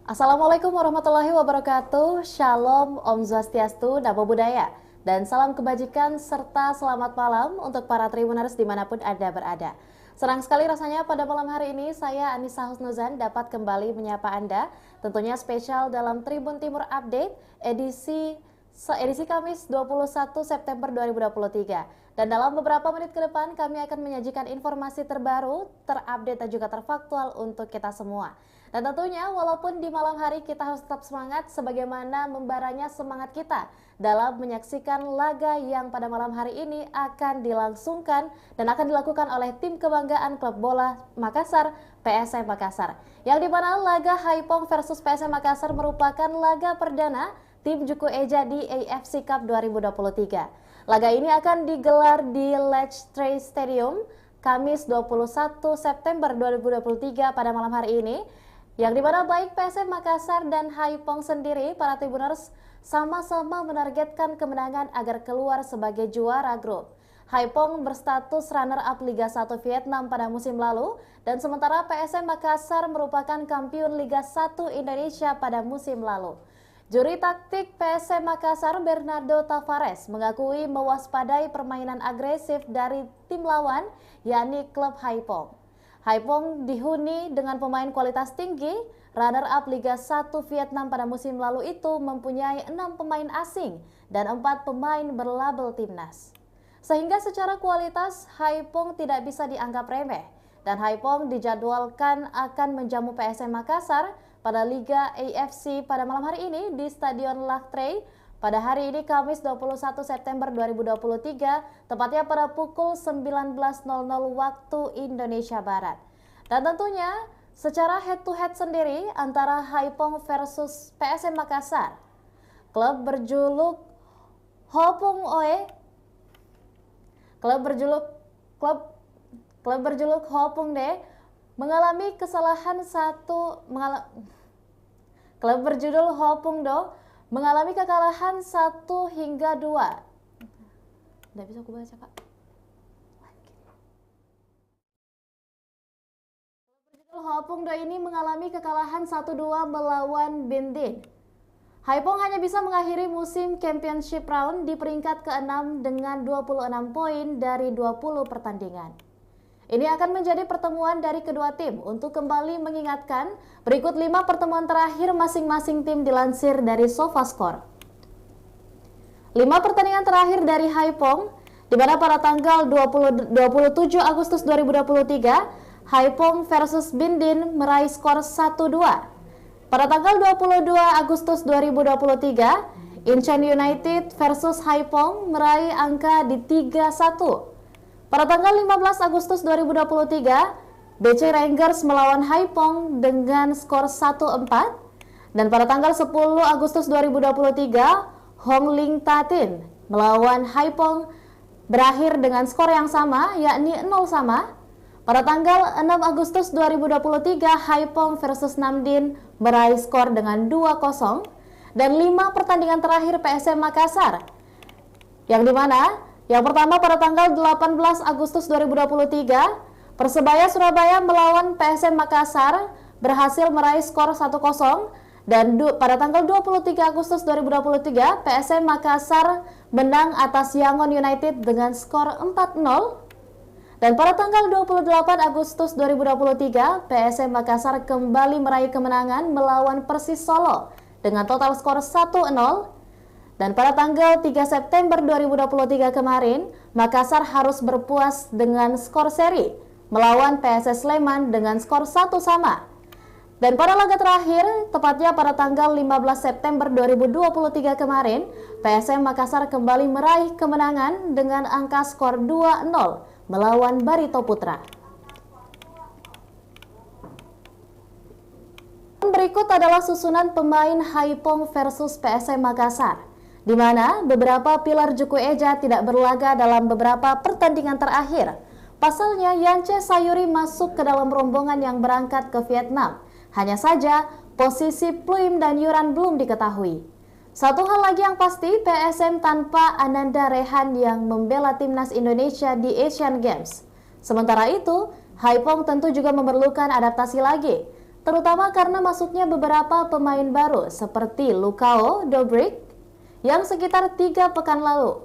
Assalamualaikum warahmatullahi wabarakatuh. Shalom, Om Swastiastu, Namo Buddhaya. Dan salam kebajikan serta selamat malam untuk para Tribuners dimanapun Anda berada. Senang sekali rasanya pada malam hari ini saya Anissa Husnuzan dapat kembali menyapa Anda. Tentunya spesial dalam Tribun Timur Update edisi Kamis 21 September 2023. Dan dalam beberapa menit ke depan kami akan menyajikan informasi terbaru, terupdate dan juga terfaktual untuk kita semua. Dan tentunya walaupun di malam hari kita harus tetap semangat sebagaimana membaranya semangat kita dalam menyaksikan laga yang pada malam hari ini akan dilangsungkan dan akan dilakukan oleh tim kebanggaan klub bola Makassar, PSM Makassar. Yang dimana laga Haipong versus PSM Makassar merupakan laga perdana tim Juku Eja di AFC Cup 2023. Laga ini akan digelar di Letchtree Stadium Kamis 21 September 2023 pada malam hari ini. Yang dimana baik PSM Makassar dan Haipong sendiri, para Tribuners sama-sama menargetkan kemenangan agar keluar sebagai juara grup. Haipong berstatus runner-up Liga 1 Vietnam pada musim lalu, dan sementara PSM Makassar merupakan kampiun Liga 1 Indonesia pada musim lalu. Juri taktik PSM Makassar Bernardo Tavares mengakui mewaspadai permainan agresif dari tim lawan, yakni klub Haipong. Haipong dihuni dengan pemain kualitas tinggi, runner-up Liga 1 Vietnam pada musim lalu itu mempunyai 6 pemain asing dan 4 pemain berlabel timnas. Sehingga secara kualitas Haipong tidak bisa dianggap remeh, dan Haipong dijadwalkan akan menjamu PSM Makassar pada Liga AFC pada malam hari ini di Stadion Letchtree pada hari ini Kamis 21 September 2023, tepatnya pada pukul 19.00 waktu Indonesia Barat. Dan tentunya secara head to head sendiri antara Haipong versus PSM Makassar, klub berjuluk Hopung Oe, klub berjuluk Hopung De mengalami kesalahan klub berjudul Hopung Do mengalami kekalahan 1-2. Nggak bisa aku baca, Kak. Hopung Do ini mengalami kekalahan 1-2 melawan Bindin. Haipong hanya bisa mengakhiri musim Championship Round di peringkat ke-6 dengan 26 poin dari 20 pertandingan. Ini akan menjadi pertemuan dari kedua tim untuk kembali mengingatkan berikut 5 pertemuan terakhir masing-masing tim dilansir dari SofaScore. 5 pertandingan terakhir dari Haipong, di mana pada tanggal 27 Agustus 2023, Haipong versus Bindin meraih skor 1-2. Pada tanggal 22 Agustus 2023, Incheon United versus Haipong meraih angka di 3-1. Pada tanggal 15 Agustus 2023, BC Rangers melawan Haipong dengan skor 1-4. Dan pada tanggal 10 Agustus 2023, Hongling Tatin melawan Haipong berakhir dengan skor yang sama, yakni 0-0. Pada tanggal 6 Agustus 2023, Haipong versus Namdin meraih skor dengan 2-0. Dan 5 pertandingan terakhir PSM Makassar, yang dimana yang pertama pada tanggal 18 Agustus 2023, Persebaya Surabaya melawan PSM Makassar berhasil meraih skor 1-0, dan pada tanggal 23 Agustus 2023, PSM Makassar menang atas Yangon United dengan skor 4-0. Dan pada tanggal 28 Agustus 2023, PSM Makassar kembali meraih kemenangan melawan Persis Solo dengan total skor 1-0. Dan pada tanggal 3 September 2023 kemarin, Makassar harus berpuas dengan skor seri melawan PSS Sleman dengan skor 1-1. Dan pada laga terakhir, tepatnya pada tanggal 15 September 2023 kemarin, PSM Makassar kembali meraih kemenangan dengan angka skor 2-0 melawan Barito Putra. Berikut adalah susunan pemain Haipong versus PSM Makassar, di mana beberapa pilar Juku Eja tidak berlaga dalam beberapa pertandingan terakhir. Pasalnya, Yance Sayuri masuk ke dalam rombongan yang berangkat ke Vietnam. Hanya saja, posisi Pluim dan Yuran belum diketahui. Satu hal lagi yang pasti, PSM tanpa Ananda Rehan yang membela timnas Indonesia di Asian Games. Sementara itu, Haipong tentu juga memerlukan adaptasi lagi. terutama karena masuknya beberapa pemain baru seperti Lukao Dobrik yang sekitar 3 pekan lalu.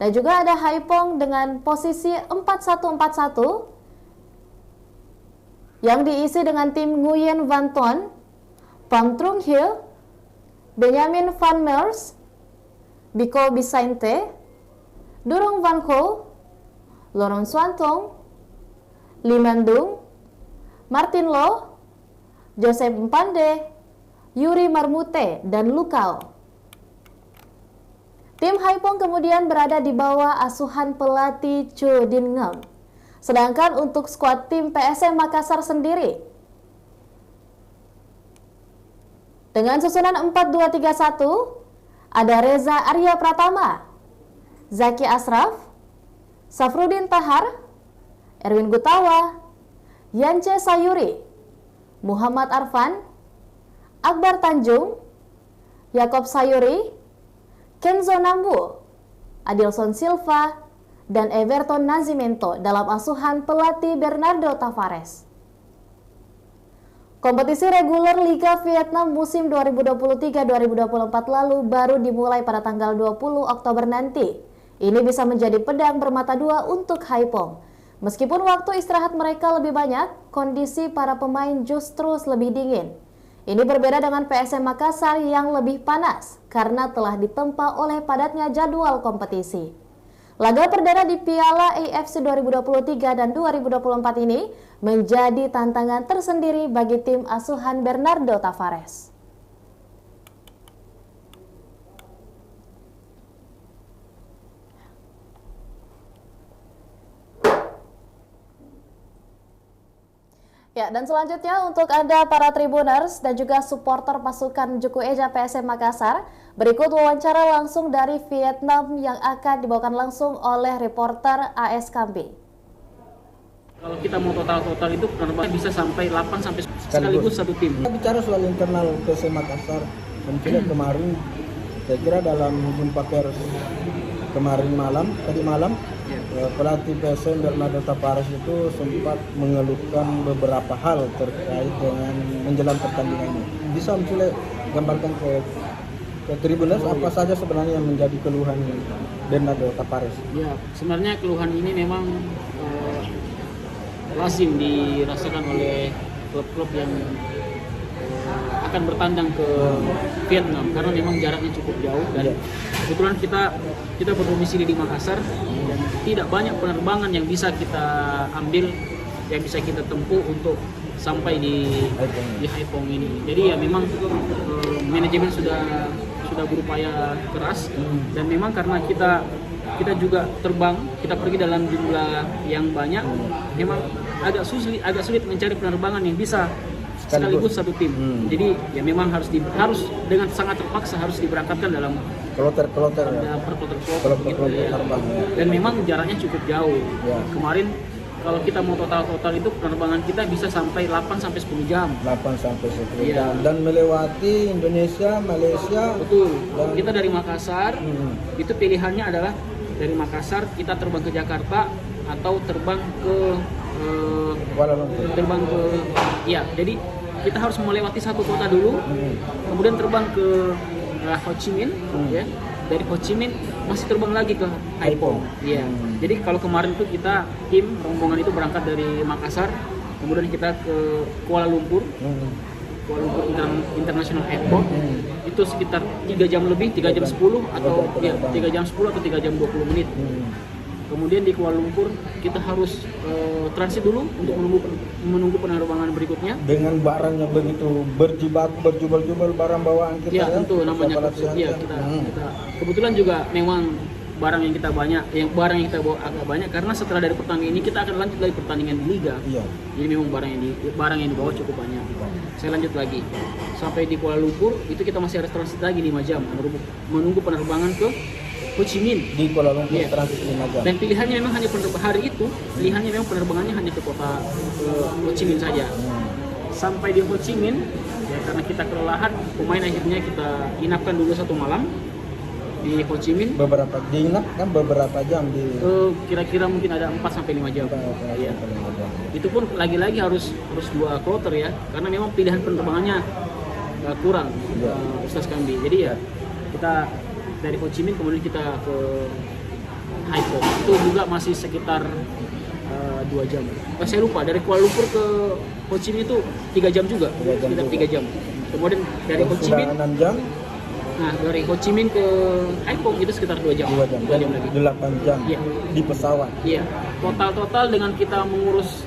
Dan juga ada Haipong dengan posisi 4-1-4-1 yang diisi dengan tim Nguyen Van Ton, Pham Trung Hill, Benjamin Van Meurs, Biko Bissainte, Durong Van Ho, Laurent Swantong, Lee Mandung, Martin Loh, Joseph Mpande, Yuri Marmute, dan Lukao. Tim Haipong kemudian berada di bawah asuhan pelatih Cho Din Ngem. Sedangkan untuk skuad tim PSM Makassar sendiri, dengan susunan 4-2-3-1, ada Reza Arya Pratama, Zaki Ashraf, Safrudin Tahar, Erwin Gutawa, Yance Sayuri, Muhammad Arfan, Akbar Tanjung, Yakob Sayuri, Kenzo Nambu, Adilson Silva, dan Everton Nascimento dalam asuhan pelatih Bernardo Tavares. Kompetisi reguler Liga Vietnam musim 2023-2024 lalu baru dimulai pada tanggal 20 Oktober nanti. Ini bisa menjadi pedang bermata dua untuk Haipong. Meskipun waktu istirahat mereka lebih banyak, kondisi para pemain justru lebih dingin. Ini berbeda dengan PSM Makassar yang lebih panas karena telah ditempa oleh padatnya jadwal kompetisi. Laga perdana di Piala AFC 2023 dan 2024 ini menjadi tantangan tersendiri bagi tim asuhan Bernardo Tavares. Ya, dan selanjutnya untuk Anda para Tribuners dan juga supporter pasukan Juku Eja PSM Makassar, berikut wawancara langsung dari Vietnam yang akan dibawakan langsung oleh reporter AS Kambi. Kalau kita mau total itu penerbangan bisa sampai 8 sampai sekaligus satu tim. Kita bicara soal internal PSM Makassar, dan kemarin saya kira dalam jumpa pers tadi malam, pelatih PSM Bernardo Tavares itu sempat mengeluhkan beberapa hal terkait dengan menjelang pertandingan ini. Bisa Mcule gambarkan ke Tribuners apa saja sebenarnya yang menjadi keluhan Bernardo Tavares? Ya, sebenarnya keluhan ini memang lazim dirasakan oleh klub-klub yang akan bertandang ke Vietnam karena memang jaraknya cukup jauh dan kebetulan kita berdomisili di Makassar dan tidak banyak penerbangan yang bisa kita ambil, yang bisa kita tempuh untuk sampai di Haipong ini. Jadi ya memang manajemen sudah berupaya keras dan memang karena kita juga terbang, kita pergi dalam jumlah yang banyak, memang agak sulit mencari penerbangan yang bisa sekaligus satu tim. Jadi ya memang harus dengan sangat terpaksa harus diberangkatkan dalam kloter gitu ya. Dan memang jaraknya cukup jauh. Ya. Kemarin kalau kita mau total itu penerbangan kita bisa sampai 8 sampai 10 jam. 8 sampai 10 jam. Dan melewati Indonesia, Malaysia. Betul. Dan kita dari Makassar, itu pilihannya adalah dari Makassar kita terbang ke Jakarta atau terbang ke Kuala Lumpur. Jadi kita harus melewati satu kota dulu, kemudian terbang ke Ho Chi Minh, ya. Dari Ho Chi Minh masih terbang lagi ke Haipong. Ya. Jadi kalau kemarin itu kita tim rombongan itu berangkat dari Makassar, kemudian kita ke Kuala Lumpur, International Airport, itu sekitar 3 jam lebih, 3 jam 10 atau 3 jam 10 atau 3 jam 20 menit. Kemudian di Kuala Lumpur kita harus transit dulu untuk menunggu penerbangan berikutnya. Dengan barangnya begitu berjubel-jubel barang bawaan kita. Ya, tentu namanya kita kebetulan juga memang barang yang kita bawa agak banyak karena setelah dari pertandingan ini kita akan lanjut lagi pertandingan di Liga. Iya. Jadi memang barang yang dibawa cukup banyak. Saya lanjut lagi sampai di Kuala Lumpur itu kita masih harus transit lagi 5 jam menunggu penerbangan ke Ho Chi Minh di Kuala Lumpur, transit 5 jam. Dan pilihannya memang hanya pilihannya memang penerbangannya hanya ke kota Ho Chi Minh saja. Sampai di Ho Chi Minh ya, karena kita kelelahan, pemain akhirnya kita inapkan dulu 1 malam. di Ho Chi Minh beberapa diinap kan beberapa jam di kira-kira mungkin ada 4 sampai 5 jam. Iya. Itu pun lagi-lagi harus 2 kloter ya, karena memang pilihan penerbangannya kurang, Ustaz Kambi. Jadi ya kita dari Ho Chi Minh kemudian kita ke Haiphong. Itu juga masih sekitar 2 jam. Saya lupa, dari Kuala Lumpur ke Ho Chi Minh itu 3 jam juga, sekitar 3 jam. Kemudian dari Ho Chi Minh 6 jam. Nah, dari Ho Chi Minh ke Haiphong itu sekitar 2 jam. 2 jam. 2 jam lagi. 8 jam. Iya. Di pesawat. Iya. Total dengan kita mengurus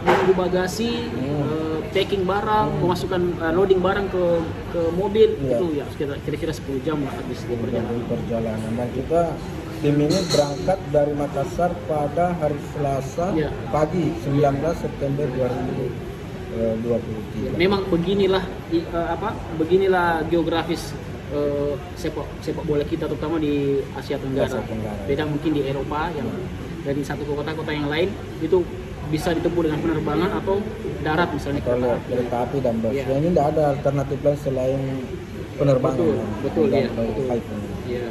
menunggu bagasi, packing barang, memasukkan loading barang ke mobil, itu ya sekitar kira-kira 10 jam lah habis di perjalanan. Dan kita tim ini berangkat dari Makassar pada hari Selasa pagi 19 September 2023. Memang beginilah geografis sepak bola kita, terutama di Asia Tenggara. Beda mungkin di Eropa yang dari satu ke kota-kota yang lain itu bisa ditempuh dengan penerbangan atau darat misalnya. Kalau kereta api dan bus. Ya. Ini tidak ada alternatif lain selain penerbangan. Betul ya. Iya.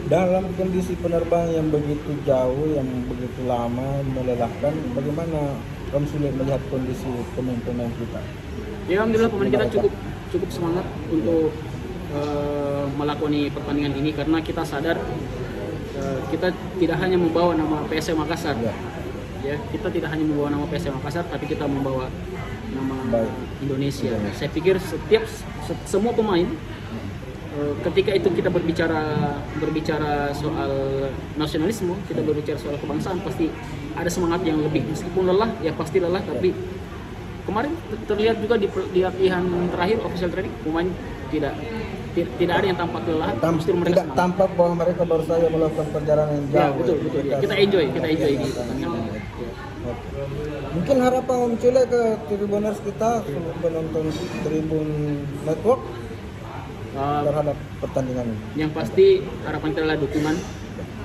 Dalam kondisi penerbangan yang begitu jauh, yang begitu lama, melelahkan, bagaimana Om Sule melihat kondisi pemain-pemain kita? Ya, alhamdulillah pemain kita cukup semangat untuk melakoni pertandingan ini, karena kita sadar kita tidak hanya membawa nama PSM Makassar. Ya, kita tidak hanya membawa nama PSM Makassar, tapi kita membawa nama Indonesia. Saya pikir semua pemain ketika itu kita berbicara soal nasionalisme, kita berbicara soal kebangsaan, pasti ada semangat yang lebih. Meskipun lelah, ya pasti lelah, tapi kemarin terlihat juga di latihan terakhir official training, pemain tidak ada yang tampak lelah. Tidak tampak bahwa mereka baru saja melakukan perjalanan jauh. Ya, betul. Ya. Kita enjoy di pertandingan. Mungkin harapan Om Sule ke Tribuners kita, penonton Tribun Network terhadap pertandingan ini. Yang pasti harapan kita adalah dukungan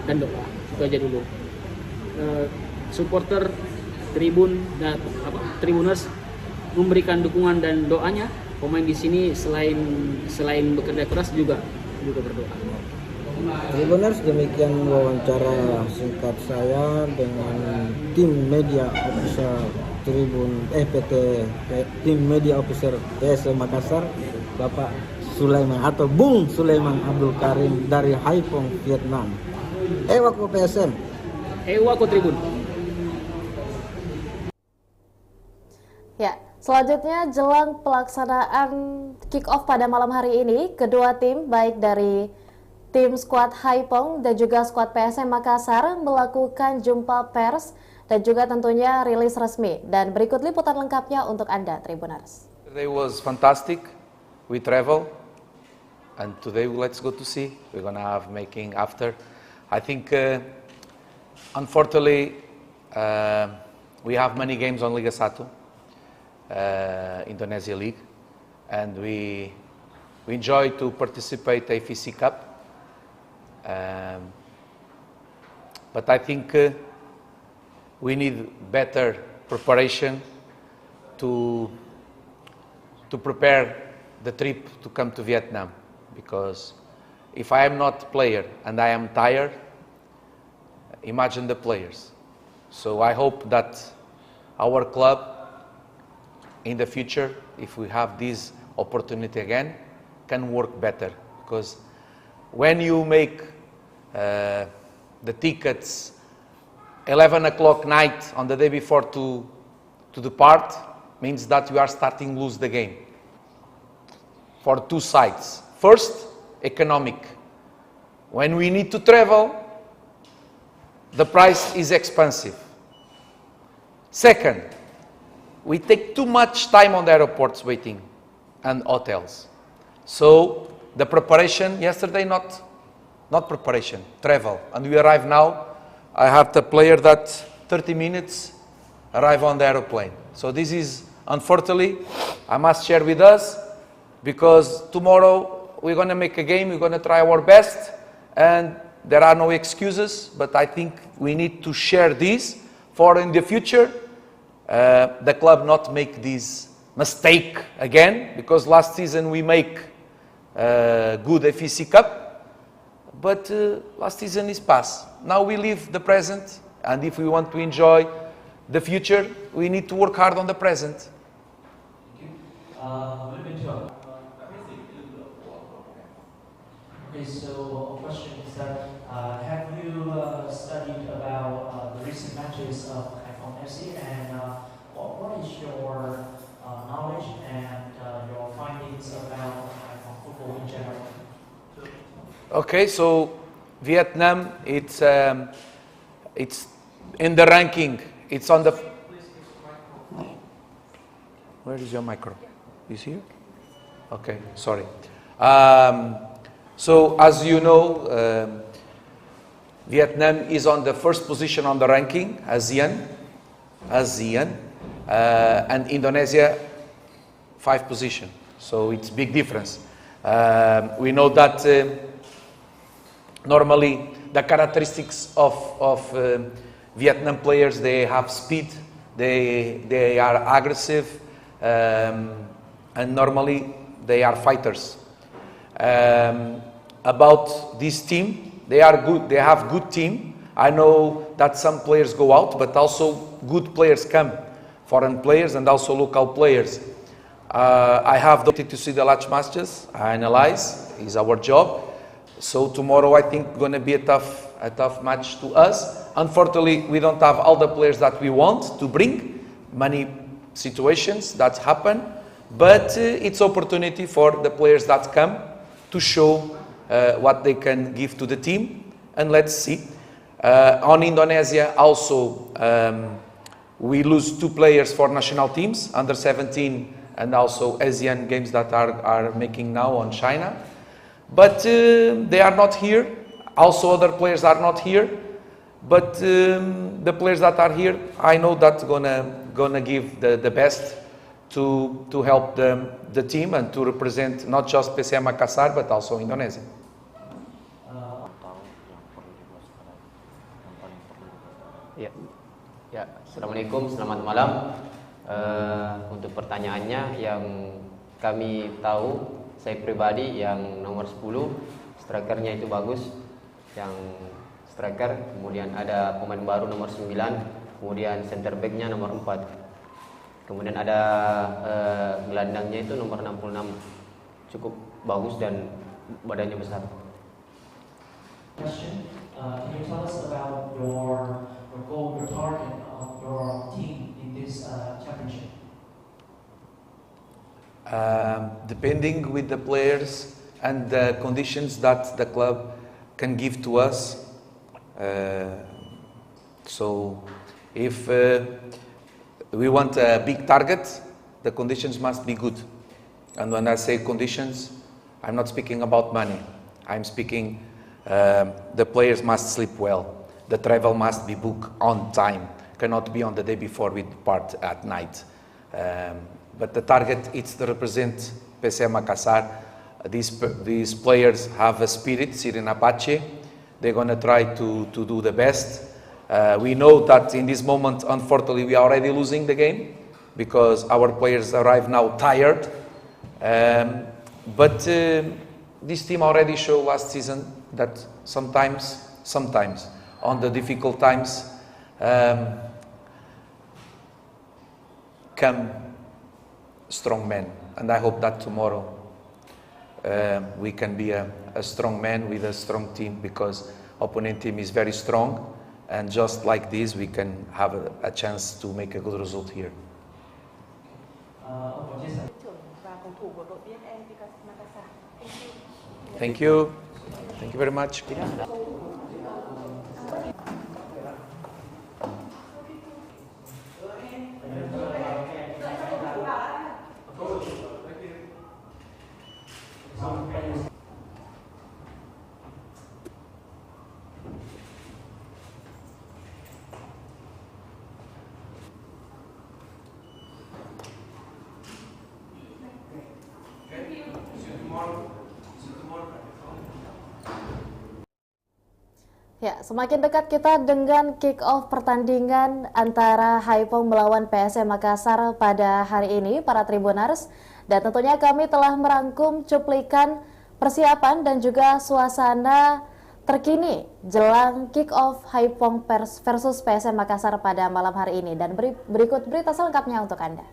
dan doa. Itu aja dulu. Supporter Tribun dan Tribuners memberikan dukungan dan doanya. Pemain di sini selain bekerja keras juga berdoa. Tribuners, demikian wawancara singkat saya dengan tim media officer tim media officer PSM Makassar, Bapak Sulaiman atau Bung Sulaiman Abdul Karim dari Haiphong, Vietnam. Ewako PSM. Ewako Tribun. Ya, selanjutnya jelang pelaksanaan kick-off pada malam hari ini, kedua tim baik dari tim skuad Haiphong dan juga skuad PSM Makassar melakukan jumpa pers dan juga tentunya rilis resmi. Dan berikut liputan lengkapnya untuk Anda, Tribuners. Today was fantastic. We travel, and today let's go to see. We're gonna have making after. I think, unfortunately, we have many games on Liga 1, Indonesia League, and we enjoy to participate AFC Cup. But I think we need better preparation to prepare the trip to come to Vietnam, because if I am not player and I am tired, imagine the players. So I hope that our club in the future, if we have this opportunity again, can work better, because when you make the tickets 11 o'clock night on the day before to depart, means that you are starting to lose the game for two sides. First, economic. When we need to travel, the price is expensive. Second, we take too much time on the airports waiting and hotels. So the preparation yesterday, not preparation, travel. And we arrive now. I have the player that 30 minutes arrive on the aeroplane. So this is, unfortunately, I must share with us, because tomorrow we're going to make a game, we're going to try our best, and there are no excuses, but I think we need to share this for in the future, the club not make this mistake again, because last season we make good FEC Cup, But last season is past. Now we live the present, and if we want to enjoy the future, we need to work hard on the present. Okay, so a question is that have you studied about the recent matches of Haiphong FC and what is your knowledge and your findings about Haiphong football in general? Okay, so Vietnam, it's in the ranking. It's on the. Where is your micro? Is here? Okay, sorry. So as you know, Vietnam is on the first position on the ranking, ASEAN, and Indonesia, 5th position. So it's big difference. We know that normally the characteristics of Vietnam players, they have speed, they are aggressive, and normally they are fighters. About this team, they are good. They have good team. I know that some players go out, but also good players come, foreign players and also local players. I have the opportunity to see the Latch Masters. I analyze. Is our job. So tomorrow I think going to be a tough match to us. Unfortunately, we don't have all the players that we want to bring. Many situations that happen, but it's opportunity for the players that come to show what they can give to the team, and let's see. On Indonesia also, we lose 2 players for national teams, under 17 and also Asian games that are making now on China. But they are not here. Also other players are not here. But the players that are here, I know that gonna give the best to help the team and to represent not just PSM Makassar but also Indonesia. Ya, Assalamualaikum, selamat malam. Untuk pertanyaannya, yang kami tahu, saya pribadi yang nomor 10, strikernya itu bagus, yang striker, kemudian ada pemain baru nomor 9, kemudian center backnya nomor 4, kemudian ada gelandangnya itu nomor 66, cukup bagus dan badannya besar. Question, can you tell us about your goal, your target of your team in this championship? Depending with the players and the conditions that the club can give to us. So if we want a big target, the conditions must be good. And when I say conditions, I'm not speaking about money. I'm speaking the players must sleep well. The travel must be booked on time. Cannot be on the day before we depart at night. But the target is to represent PSM Makassar. These players have a spirit, Sirin Apache. They're going to try to do the best. We know that in this moment, unfortunately, we are already losing the game because our players arrive now tired. But this team already showed last season that sometimes, on the difficult times, come strong men. And I hope that tomorrow we can be a strong man with a strong team, because opponent team is very strong, and just like this we can have a chance to make a good result here. Thank you. Thank you very much. Ya, semakin dekat kita dengan kick-off pertandingan antara Haiphong melawan PSM Makassar pada hari ini, para Tribuners. Dan tentunya kami telah merangkum cuplikan persiapan dan juga suasana Terkini jelang kick-off Haipong versus PSM Makassar pada malam hari ini, dan berikut berita selengkapnya untuk Anda.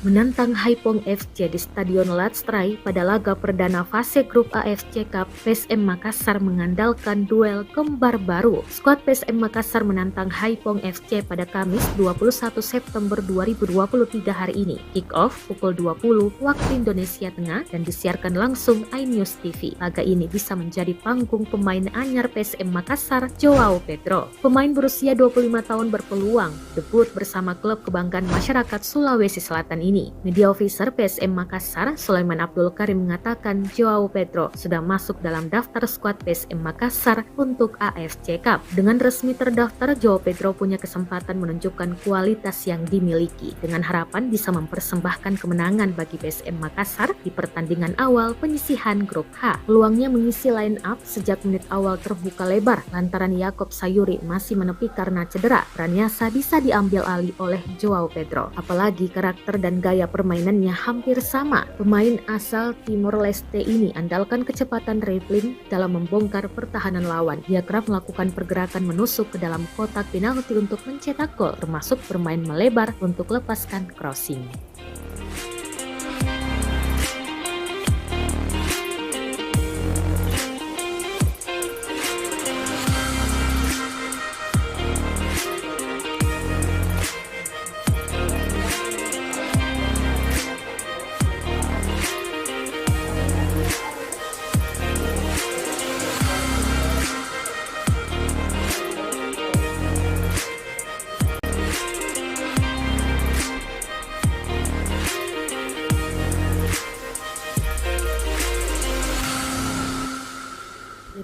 Menantang Haipong FC di Stadion Latstrai pada laga perdana fase grup AFC Cup, PSM Makassar mengandalkan duel kembar baru. Skuad PSM Makassar menantang Haipong FC pada Kamis 21 September 2023 hari ini. Kick-off pukul 20 waktu Indonesia Tengah dan disiarkan langsung iNews TV. Laga ini bisa menjadi panggung pemain anyar PSM Makassar, Joao Pedro. Pemain berusia 25 tahun berpeluang debut bersama klub kebanggaan masyarakat Sulawesi Selatan ini. Media officer PSM Makassar, Sulaiman Abdul Karim, mengatakan Joao Pedro sudah masuk dalam daftar skuad PSM Makassar untuk AFC Cup. Dengan resmi terdaftar, Joao Pedro punya kesempatan menunjukkan kualitas yang dimiliki dengan harapan bisa mempersembahkan kemenangan bagi PSM Makassar di pertandingan awal penyisihan grup H. Peluangnya mengisi line up sejak menit awal terbuka lebar lantaran Yakob Sayuri masih menepi karena cedera. Pranyasa bisa diambil alih oleh Joao Pedro. Apalagi karakter dan gaya permainannya hampir sama. Pemain asal Timor Leste ini andalkan kecepatan dribbling dalam membongkar pertahanan lawan. Dia kerap melakukan pergerakan menusuk ke dalam kotak penalti untuk mencetak gol, termasuk bermain melebar untuk lepaskan crossing.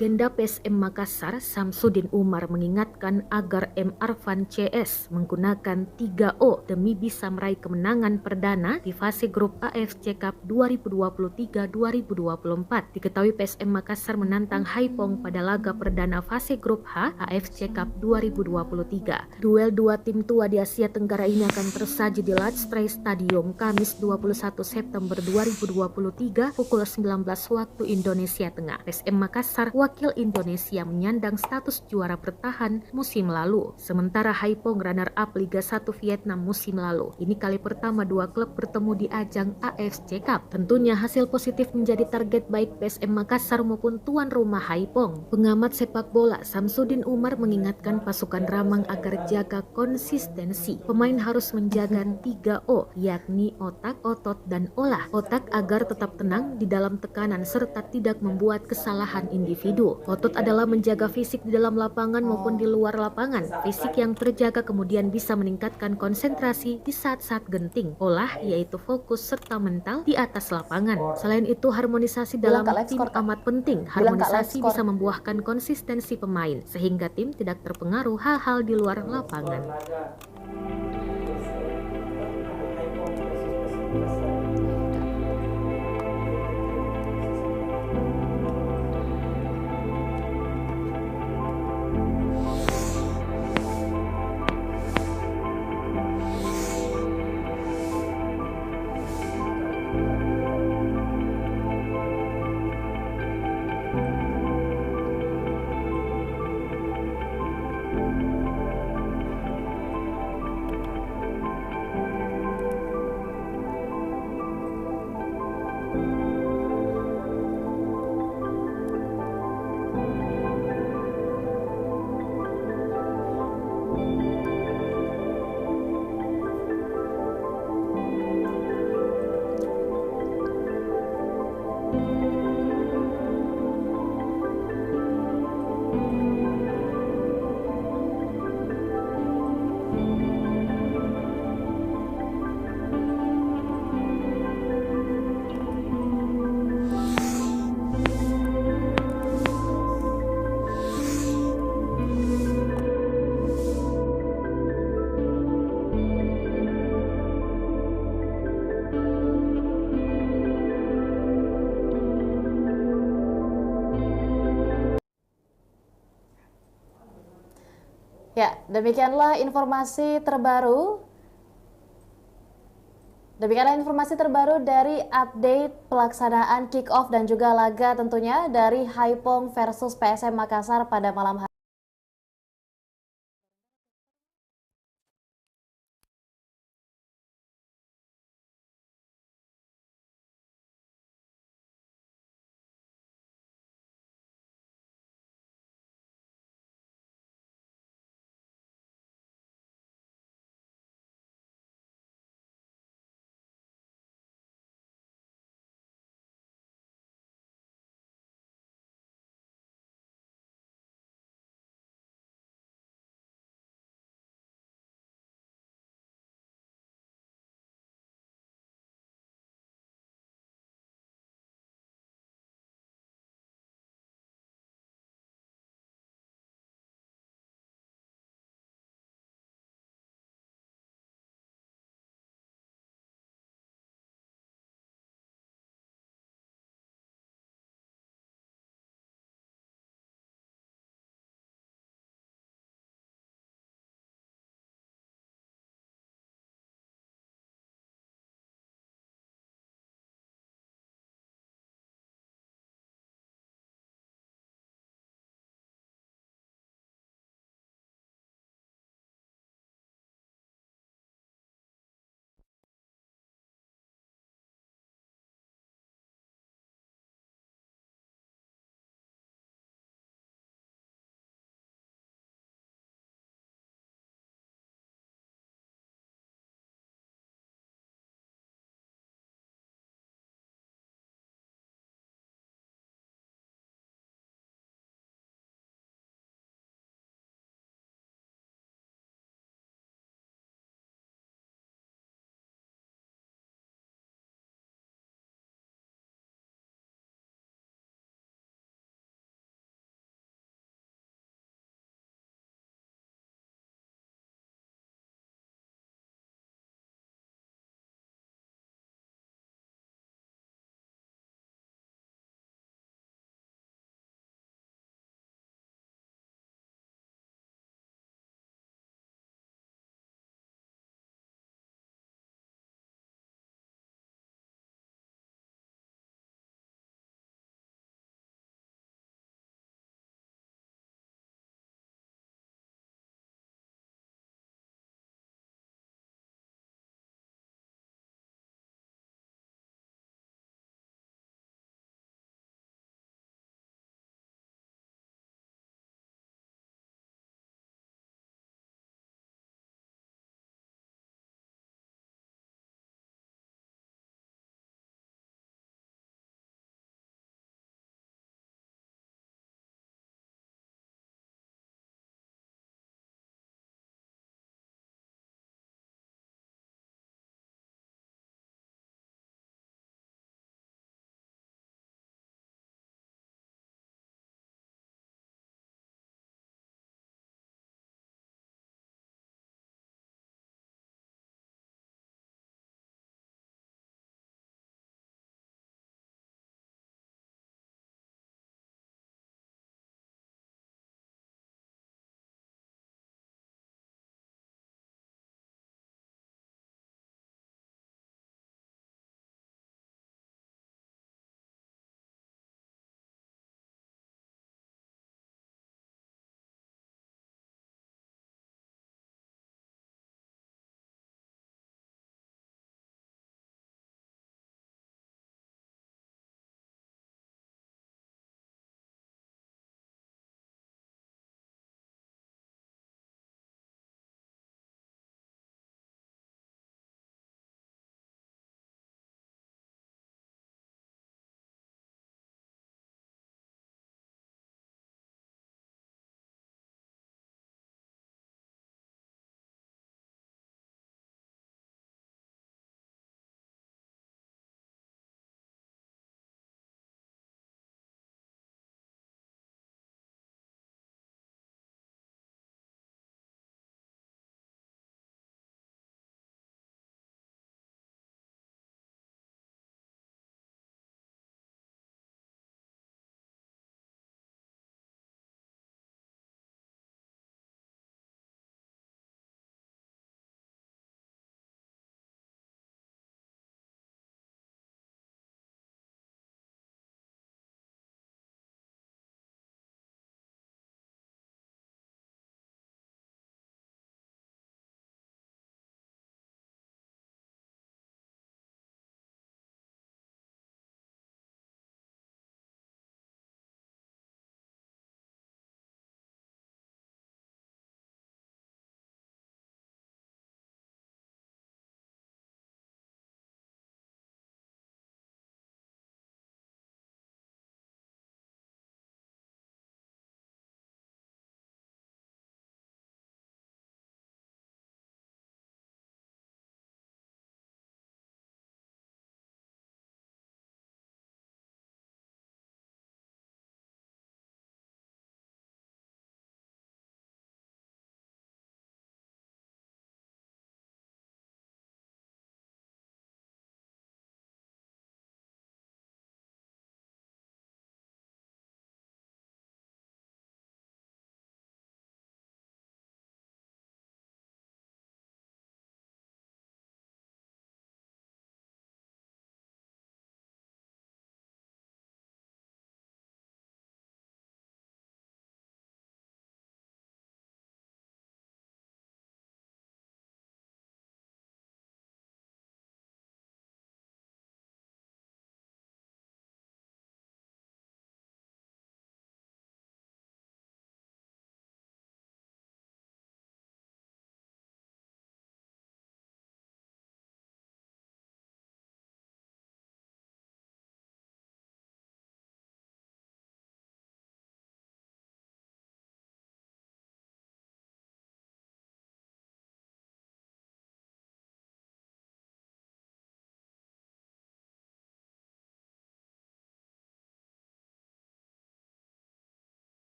Legenda PSM Makassar, Samsudin Umar, mengingatkan agar M. Arfan CS menggunakan 3O demi bisa meraih kemenangan perdana di fase grup AFC Cup 2023-2024. Diketahui PSM Makassar menantang Haipong pada laga perdana fase grup H AFC Cup 2023. Duel dua tim tua di Asia Tenggara ini akan tersaji di Latstrai Stadium Kamis 21 September 2023 pukul 19 waktu Indonesia Tengah. PSM Makassar, wakil Indonesia, menyandang status juara bertahan musim lalu. Sementara Haipong runner-up Liga 1 Vietnam musim lalu. Ini kali pertama dua klub bertemu di ajang AFC Cup. Tentunya hasil positif menjadi target baik PSM Makassar maupun tuan rumah Haipong. Pengamat sepak bola Samsudin Umar mengingatkan pasukan Ramang agar jaga konsistensi. Pemain harus menjaga 3O, yakni otak, otot, dan olah. Otak agar tetap tenang di dalam tekanan serta tidak membuat kesalahan individu. Otot adalah menjaga fisik di dalam lapangan maupun di luar lapangan. Fisik yang terjaga kemudian bisa meningkatkan konsentrasi di saat-saat genting. Olah yaitu fokus serta mental di atas lapangan. Selain itu, harmonisasi dalam tim amat penting. Harmonisasi bisa membuahkan konsistensi pemain sehingga tim tidak terpengaruh hal-hal di luar lapangan. Ya, demikianlah informasi terbaru. Demikianlah informasi terbaru dari update pelaksanaan kick-off dan juga laga tentunya dari Haipong versus PSM Makassar pada malam hari.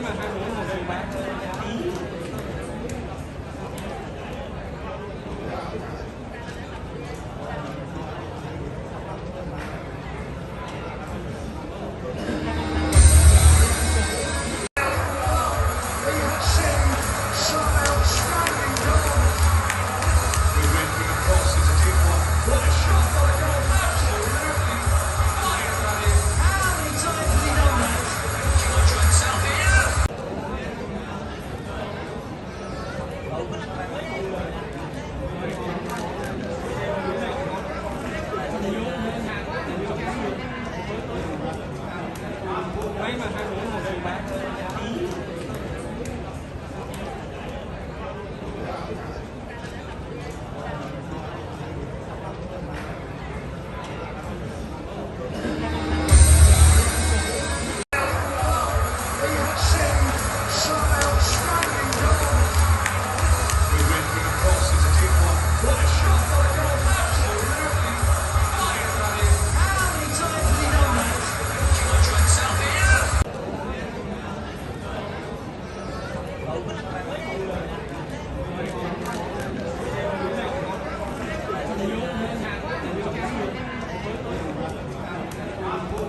mà hai muốn một người bán ý. Mấy mà hai muốn một người bán ý.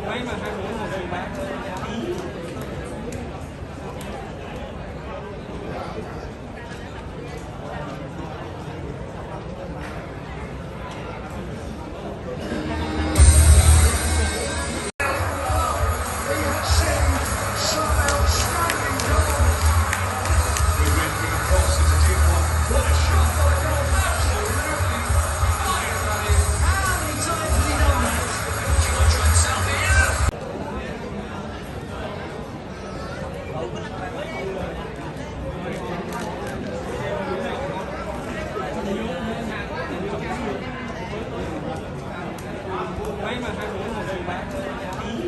Mấy mà hai muốn một người bán ý. Mấy mà hai muốn một người bán ý.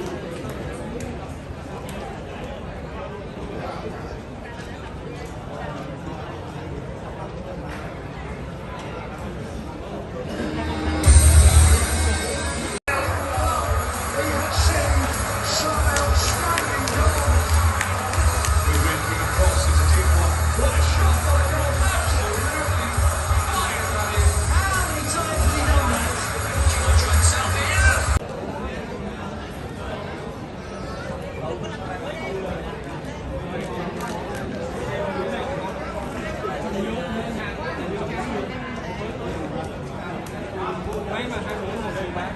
Mấy mà hai muốn một người bán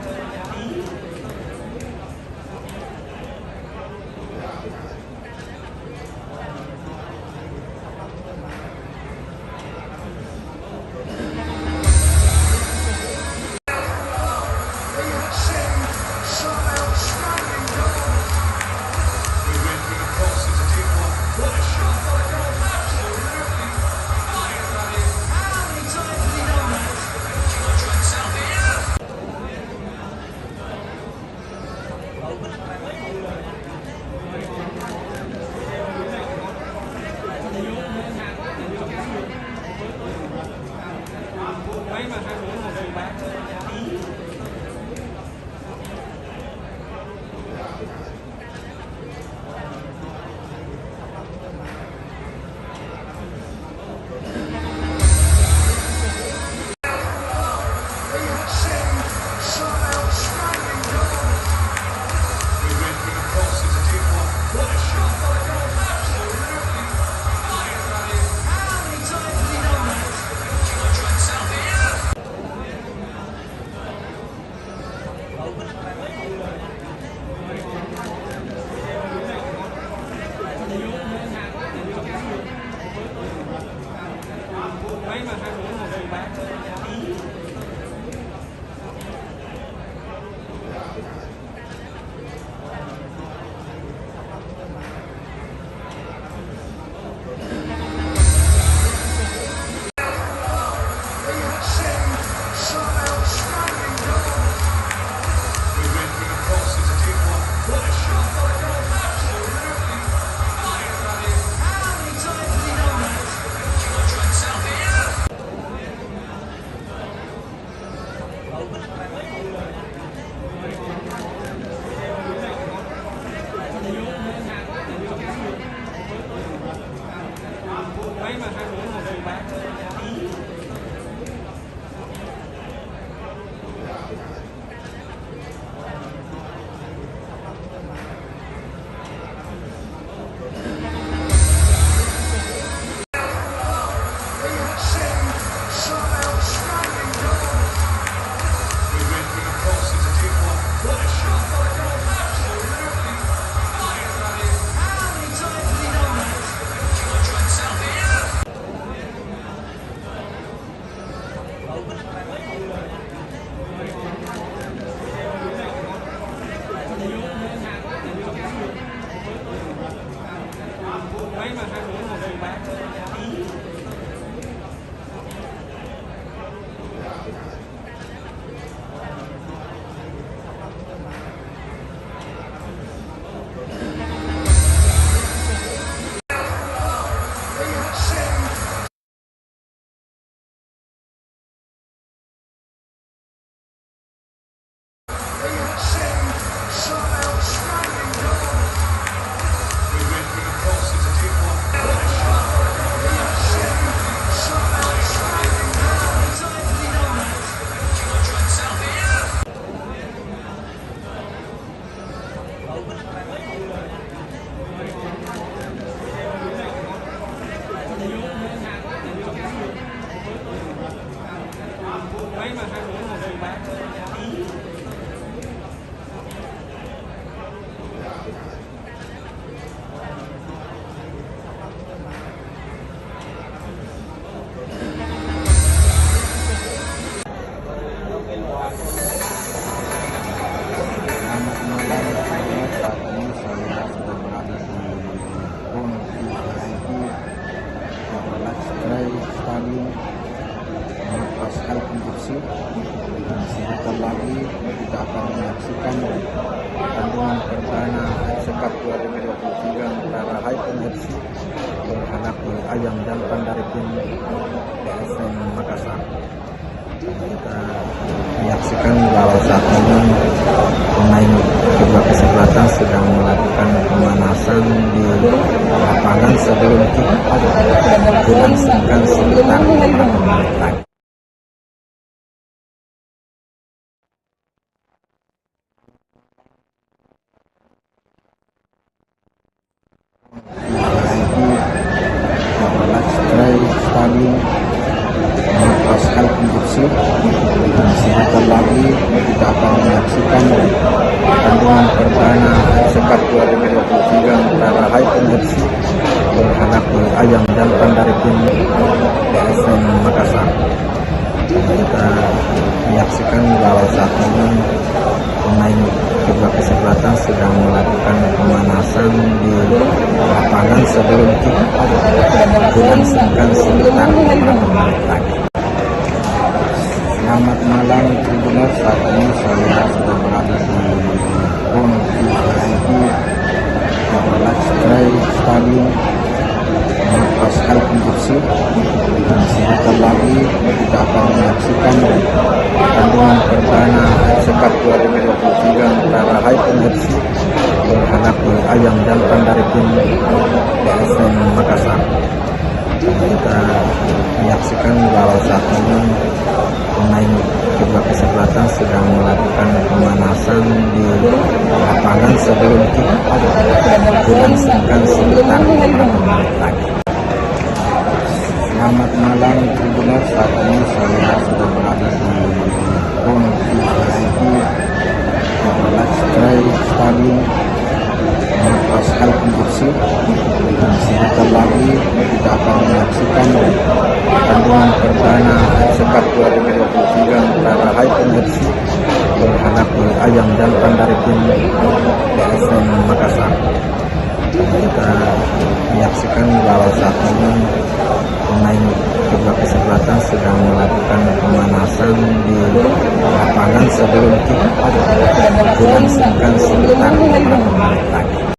ý. Mấy mà hai muốn một người bán ý. Mấy mà hai muốn một người bán ý. Stadium Pascal Konduksi. Dan sebentar lagi kita akan menyaksikan pertandingan perdana AFC Cup 2023 antara Haifeng FC menghadapi Ayam Jantan dari tim PSM Makassar. Kita menyaksikan bahwa saat ini pemain kedua kesebelasan sedang melakukan pemanasan di lapangan sebelum kita dilangsungkan sekitar beberapa menit lagi. Stadium Pascal Konduksi. Dan sebentar lagi kita akan menyaksikan pertandingan perdana AFC Cup 2023 antara Haifeng FC menghadapi Ayam Jantan dari tim PSM Makassar. Kita menyaksikan bahwa saat ini pemain kedua kesebelasan sedang melakukan pemanasan di lapangan sebelum kita dilangsungkan sekitar beberapa menit lagi. Selamat malam Tribuners, saat ini saya sudah berada di PON VIP Stadium Pascal Konduksi. Dan sebentar lagi kita akan menyaksikan pertandingan perdana AFC Cup 2023 antara Haifeng FC menghadapi Ayam Jantan dari tim PSM Makassar. Kita menyaksikan bahwa saat ini pemain kedua kesebelasan sedang melakukan pemanasan di lapangan sebelum kita dilangsungkan sekitar beberapa menit lagi. Selamat malam Tribuners, saat ini saya sudah berada di PON VIP Stadium Pascal Konduksi. Dan sebentar lagi kita akan menyaksikan pertandingan perdana AFC Cup 2023 antara Haifeng FC menghadapi Ayam Jantan dari tim PSM Makassar. Kita menyaksikan bahwa saat ini pemain kedua kesebelasan sedang melakukan pemanasan di lapangan sebelum kita dilangsungkan sekitar beberapa menit lagi.